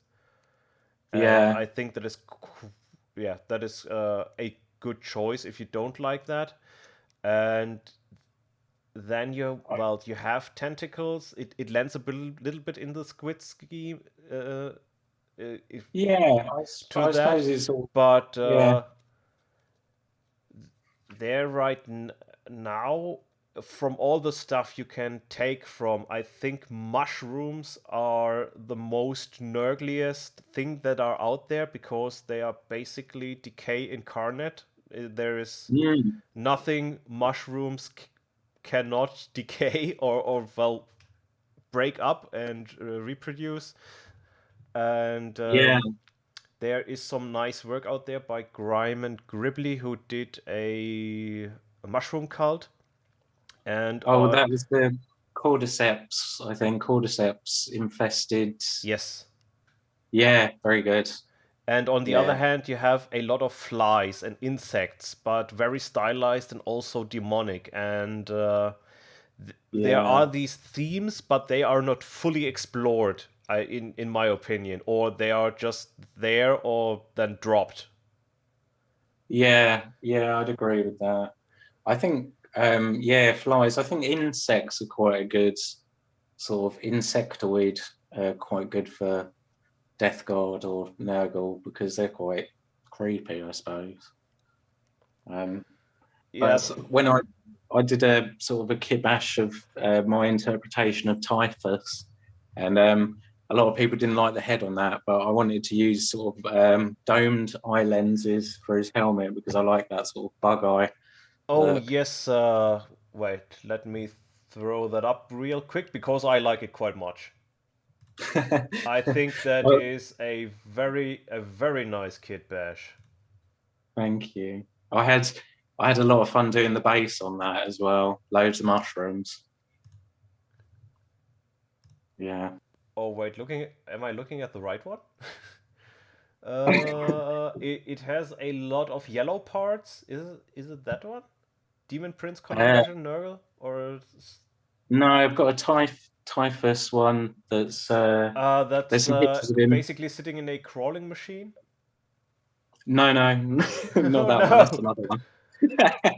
And Yeah. I think that is, yeah, that is a good choice if you don't like that. And then you have tentacles. It lands a little bit in the squid scheme. If, Yeah. to I that, suppose it's all. but Yeah. there now, from all the stuff you can take from, I think mushrooms are the most nurgliest thing that are out there, because they are basically decay incarnate. There is Mm. nothing mushrooms cannot decay or well, break up and reproduce. And Yeah. there is some nice work out there by Grime and Gribbly, who did a mushroom cult. And Oh, that was the cordyceps, I think. Cordyceps infested. yes. Yeah, very good. And on the other Yeah. hand, you have a lot of flies and insects, but very stylized and also demonic. And there Yeah. are these themes, but they are not fully explored, in my opinion, or they are just there or then dropped. Yeah. Yeah, I'd agree with that. I think, yeah, flies. I think insects are quite a good sort of insectoid, quite good for DeathGuard or Nurgle because they're quite creepy, I suppose. Um, Yeah. but when I did a sort of a kibash of my interpretation of Typhus, and a lot of people didn't like the head on that, but I wanted to use sort of domed eye lenses for his helmet because I like that sort of bug eye Oh, look. yes. Wait, let me throw that up real quick because I like it quite much. I think that Well, is a very nice kit bash. thank you. I had a lot of fun doing the base on that as well. Loads of mushrooms. Yeah. Oh wait, am I looking at the right one? It has a lot of yellow parts. Is it that one? Demon Prince Uh, conversion Nurgle or no, I've got a typhus one that's there's that's some pictures of him. basically sitting in a crawling machine? No, no, not Oh that one. That's no. another one.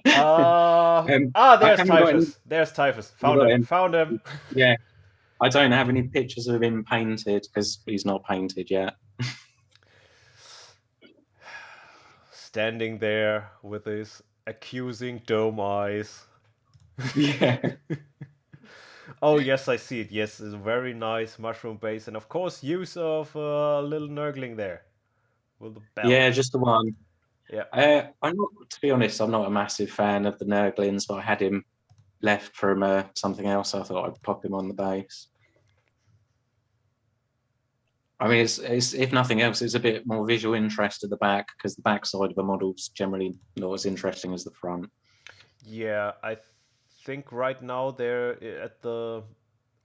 I There's haven't got any. Typhus. There's Typhus. You Found got him. him. Found him. Yeah, I don't have any pictures of him painted because he's not painted yet. Standing there with his accusing dome eyes. Yeah. Oh yes, I see it. Yes, it's a very nice mushroom base, and of course use of little Nurgling there with the bell. Yeah, just the one. Yeah. I'm not, to be honest, I'm not a massive fan of the Nurglings, but I had him left from something else. So I thought I'd pop him on the base. I mean, it's if nothing else, it's a bit more visual interest at the back because the back side of a model's generally not as interesting as the front. Yeah, I think right now there at the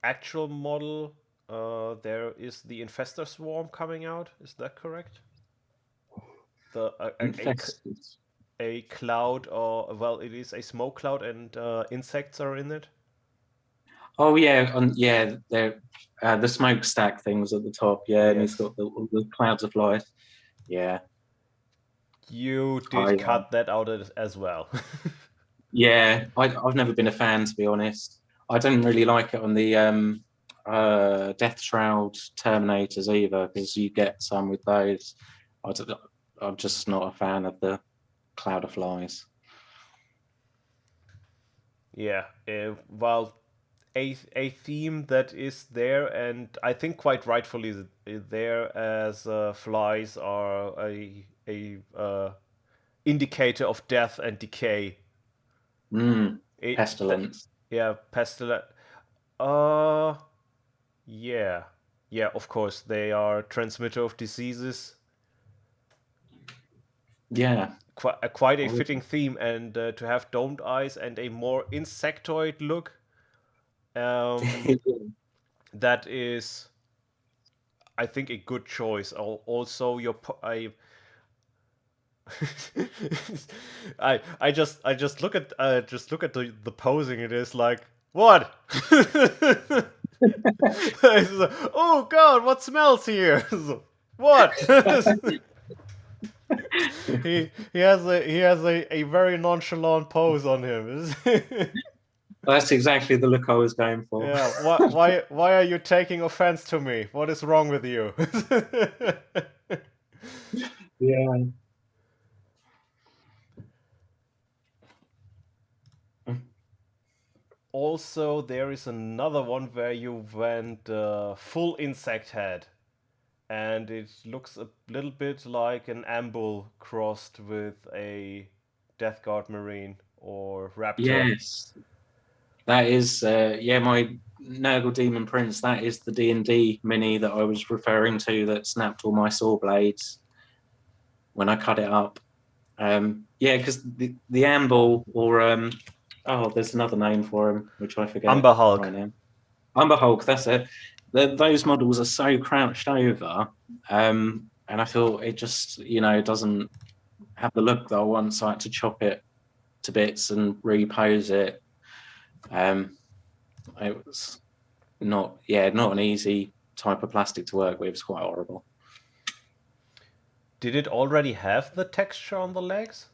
actual model, there is the infestor swarm coming out. Is that correct? The Infested. a cloud, or well, it is a smoke cloud, and insects are in it. Oh yeah, yeah, the smokestack things at the top. Yeah, and he's Yes, got the clouds of light. Yeah, you I did cut that out as well. yeah, I've never been a fan, to be honest. I don't really like it on the Death Shroud Terminators either, because you get some with those. I don't, I'm just not a fan of the cloud of flies. Yeah, well, a theme that is there, and I think quite rightfully there, as flies are a indicator of death and decay. It, Pestilence. yeah, pestilent. Uh, yeah, yeah. Of course, they are transmitter of diseases. Yeah. Quite a fitting theme, and to have domed eyes and a more insectoid look. Um, that is, I think, a good choice. Also, I just look at the posing. It is like, what? Oh God, what smells here? What? He has a very nonchalant pose on him. That's exactly the look I was going for. Yeah. Why are you taking offense to me? What is wrong with you? Yeah. Also, there is another one where you went full insect head, and it looks a little bit like an ambull crossed with a DeathGuard Marine or Raptor. Yes. That is, yeah, my Nurgle Demon Prince. That is the D&D mini that I was referring to that snapped all my saw blades when I cut it up. Yeah, because the Amble, or oh, there's another name for him which I forget Umber Hulk. right now. Umber Hulk. That's it. Those models are so crouched over, and I thought it just doesn't have the look that I want, so I had to chop it to bits and repose it. It was not an easy type of plastic to work with. It's quite horrible. Did it already have the texture on the legs?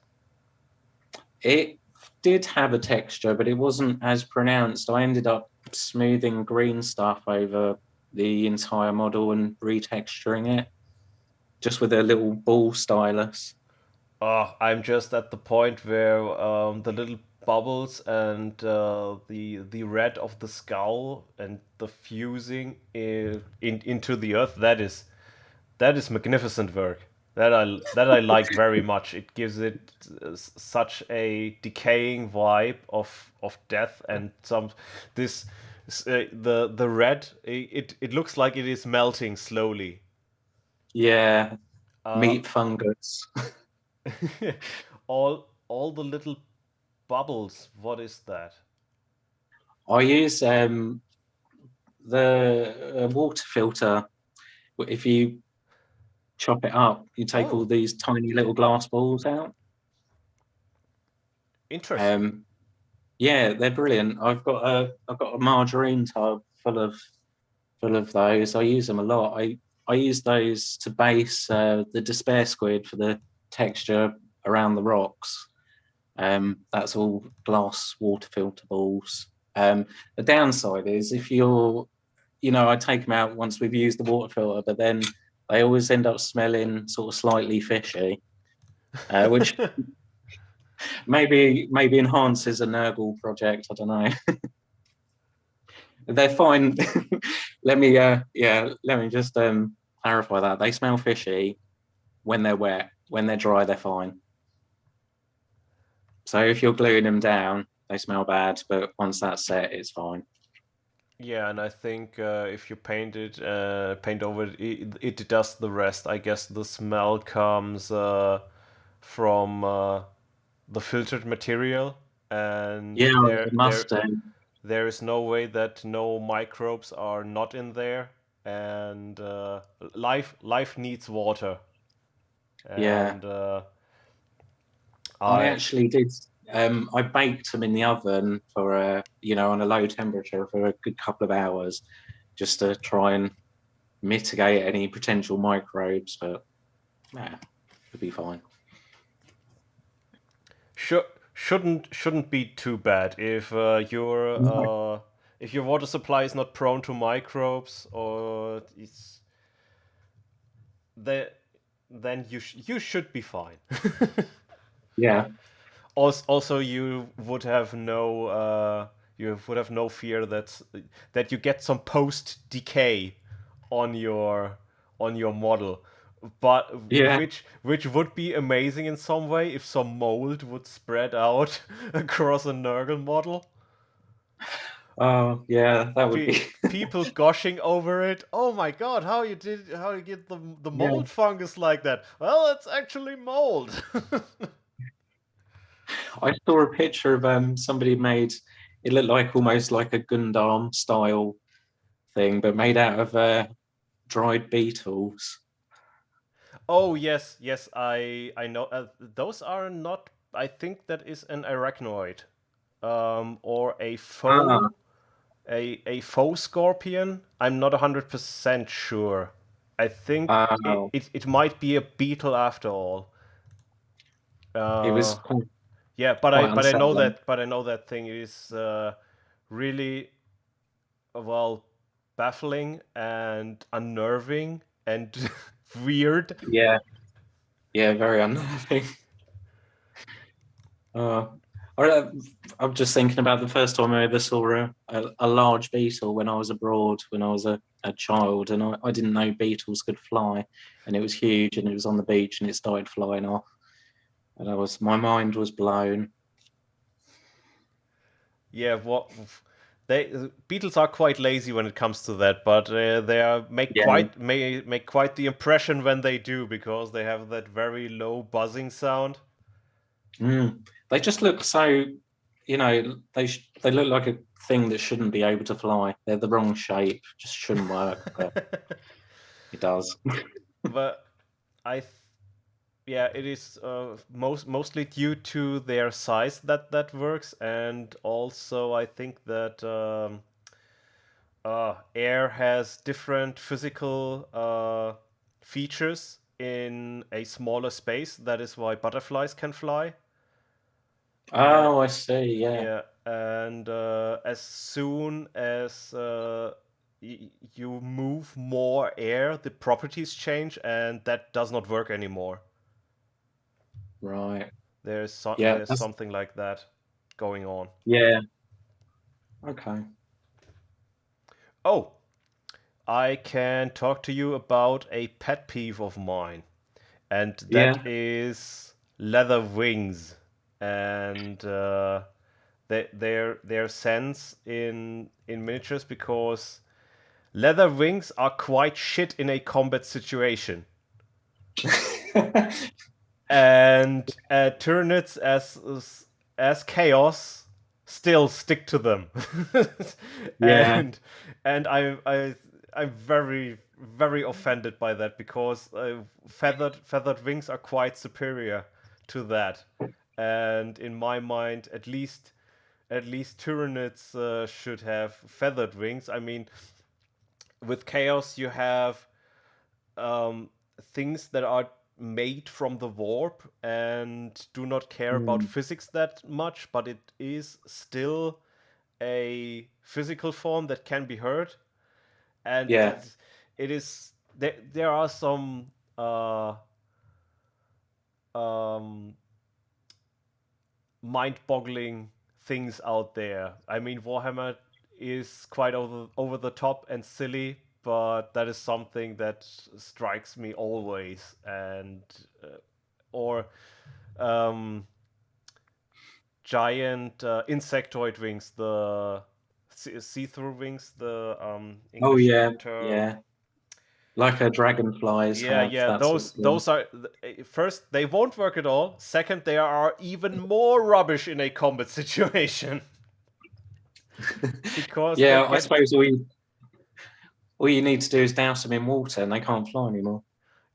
It did have a texture, but it wasn't as pronounced. I ended up smoothing green stuff over the entire model and retexturing it just with a little ball stylus. Oh, I'm just at the point where the little bubbles and the red of the skull and the fusing into the earth. That is magnificent work. That I like very much. It gives it such a decaying vibe of death, and this the red. It looks like it is melting slowly. Yeah, Uh, meat fungus. all the little bubbles. What is that? I use the water filter. If you chop it up, you take all Oh, these tiny little glass balls out. interesting. Um, yeah, they're brilliant. I've got a margarine tub full of those. I use them a lot. I use those to base the despair squid for the texture around the rocks. That's all glass water filter balls. The downside is if I take them out once we've used the water filter, but then they always end up smelling sort of slightly fishy, which Maybe Enhance is a Nurgle project. I don't know. They're fine. Let me just clarify that. They smell fishy when they're wet. When they're dry, they're fine. So if you're gluing them down, they smell bad, but once that's set, it's fine. Yeah, and I think if you paint over it, it does the rest. I guess the smell comes from the filtered material, and Yeah, it must do. there is no way that no microbes are not in there, and life needs water, Yeah, and I I actually did. I baked them in the oven for on a low temperature for a good couple of hours, just to try and mitigate any potential microbes. But yeah, it'll be fine. should shouldn't be too bad if your water supply is not prone to microbes or it's the, then you should be fine. Yeah, Also, you would have no fear that you get some post decay on your model, but yeah. which would be amazing in some way if some mold would spread out across a Nurgle model. Oh, yeah. That would be. People gushing over it. Oh my god, how you get the Yeah. mold fungus like that? Well, it's actually mold. I saw a picture of somebody made. It looked like almost like a Gundam style thing, but made out of dried beetles. Oh yes, yes, I know. Those are not. I think that is an arachnoid, or Ah, a faux scorpion. I'm not 100% sure. I think oh, it might be a beetle after all. it was Uh, quite, yeah, quite unsettling. but I know that thing is really well baffling and unnerving and weird. Yeah, yeah, very unnerving. Uh, I'm just thinking about the first time I ever saw a large beetle when I was abroad, when I was a child, and I didn't know beetles could fly, and it was huge, and it was on the beach, and it started flying off, and my mind was blown. Yeah, what they Beatles are quite lazy when it comes to that, but they are Yeah, make quite the impression when they do because they have that very low buzzing sound. they just look so, they look like a thing that shouldn't be able to fly. They're the wrong shape, just shouldn't work, but it does. But I, th- yeah, it is mostly due to their size that works, and also I think that air has different physical features in a smaller space. That is why butterflies can fly. Uh, Oh, I see. Yeah, yeah, and as soon as you move more air, the properties change, and that does not work anymore. right. Yeah, There's that's something like that going on. yeah. Okay. Oh, I can talk to you about a pet peeve of mine, and that Yeah. is leather wings and their sense in miniatures because leather wings are quite shit in a combat situation, and Tyranids as chaos still stick to them, Yeah. and I'm very offended by that because feathered wings are quite superior to that, and in my mind, at least Tyranids should have feathered wings. I mean, with chaos you have things that are made from the warp and do not care about Mm, physics that much, but it is still a physical form that can be hurt, and yeah. it is there are some um, mind-boggling things out there. I mean, Warhammer is quite over the top and silly, but that is something that strikes me always. And or um, giant insectoid wings, the see-through wings, the Oh English yeah, term. yeah. Like dragonflies Yeah, have yeah, that sort of thing. those are first they won't work at all. Second, they are even more rubbish in a combat situation because they Yeah, I get suppose all you need to do is douse them in water, and they can't fly anymore.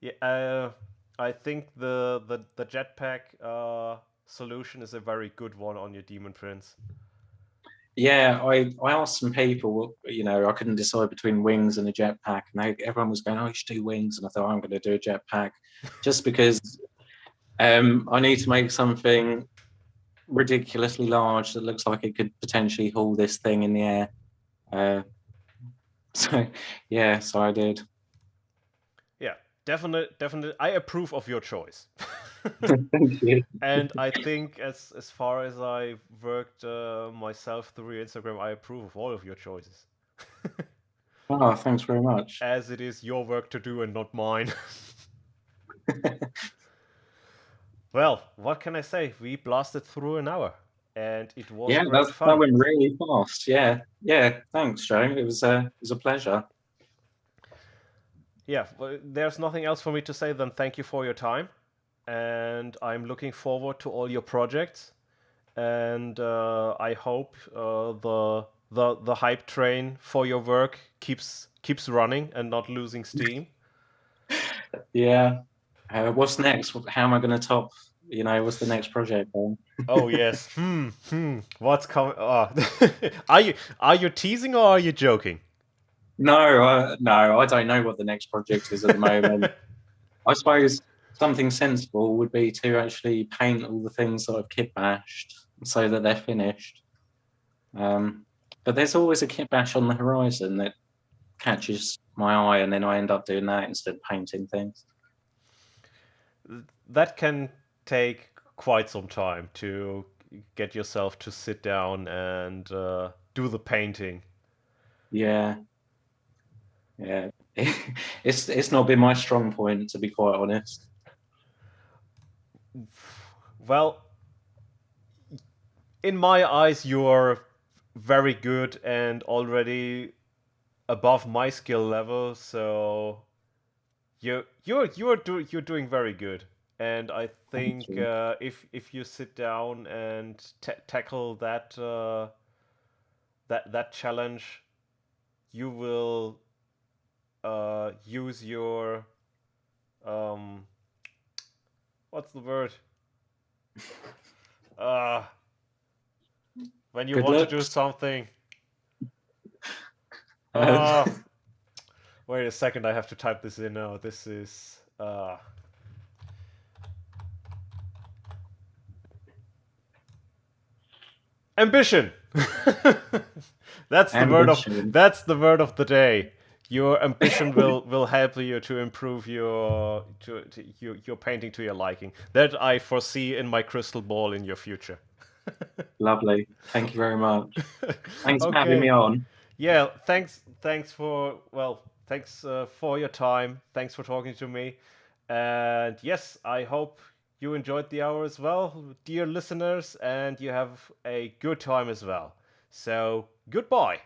yeah. I think the jetpack solution is a very good one on your Demon Prince. Yeah, I asked some people, I couldn't decide between wings and a jetpack, and everyone was going, "Oh, you should do wings," and I thought, I'm going to do a jetpack, just because I need to make something ridiculously large that looks like it could potentially haul this thing in the air. Uh, so yeah, so I did. Yeah, definitely. I approve of your choice. Thank you. And I think as far as I've worked myself through Instagram, I approve of all of your choices. Oh, thanks very much. As it is your work to do and not mine. Well, what can I say? We blasted through an hour, and it was Yeah, great that fun. went really fast. Yeah, yeah. Thanks, Joe. It was a pleasure. Yeah, well, there's nothing else for me to say than thank you for your time, and I'm looking forward to all your projects. And I hope the hype train for your work keeps running and not losing steam. Yeah. What's next? How am I going to top? What's the next project then? Oh yes. What's coming? Oh. Are you teasing or are you joking? No, I don't know what the next project is at the moment. I suppose something sensible would be to actually paint all the things that I've kit bashed so that they're finished. Um, but there's always a kit bash on the horizon that catches my eye, and then I end up doing that instead of painting things. That can take quite some time to get yourself to sit down and do the painting. Yeah, yeah. It's not been my strong point, to be quite honest. Well, in my eyes, you're very good and already above my skill level. So you're doing very good. And I Thank think you. if you sit down and tackle that challenge, you will use your um what's the word? Uh when you Good want to do looks. something. Uh, Uh wait a second, I have to type this in now. This is ambition. ambition. That's the word of the day. Your ambition will help you to improve your painting to your liking. That I foresee in my crystal ball in your future. Lovely. Thank you very much. Thanks for having me Okay. on. Yeah, thanks for your time. Thanks for talking to me. And yes, I hope you enjoyed the hour as well, dear listeners, and you have a good time as well. So, goodbye.